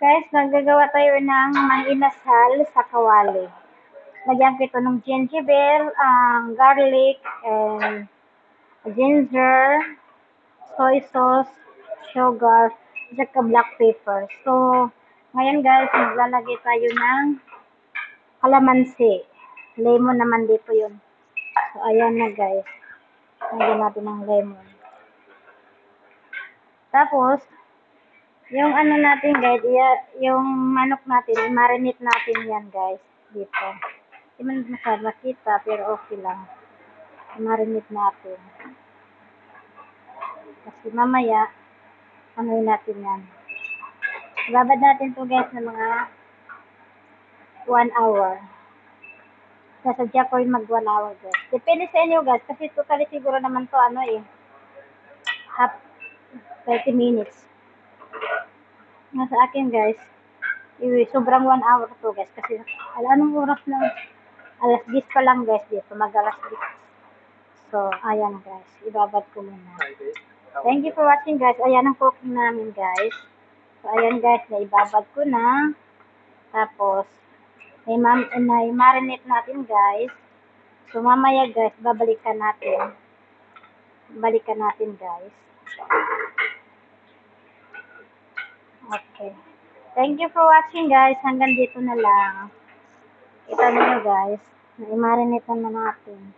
Guys, naggagawa tayo ng manginasal sa kawali. Lagyan ko ito ng gingerbread, garlic, and ginger, soy sauce, sugar, at black pepper. So, ngayon guys, maglalagay tayo ng kalamansi. Lemon naman dito yun. So, ayan na guys. Lagyan natin ng lemon. Tapos, yung ano natin guys, yung manok natin, i-marinate natin yan guys, dito. Hindi man masyad makita, pero okay lang. I-marinate natin. Kasi mamaya, ano natin yan. Babad natin to guys ng mga 1 hour. Nasadya ko yung mag 1 hour guys. Depende sa inyo guys, kasi totally siguro naman to half 30 minutes. Nasa akin guys, sobrang 1 hour to guys, kasi anong oras na? Alas 10 pa lang guys dito, mag-alas 10. So, ayan guys, ibabad ko muna. Thank you for watching guys. Ayan ang cooking namin guys. So, ayan guys, naibabad ko na. Tapos, i-marinate natin guys. So, mamaya guys, babalikan natin. Balikan natin guys. Okay. Thank you for watching guys. Hanggang dito na lang. Kita niyo guys, i-marinate na natin.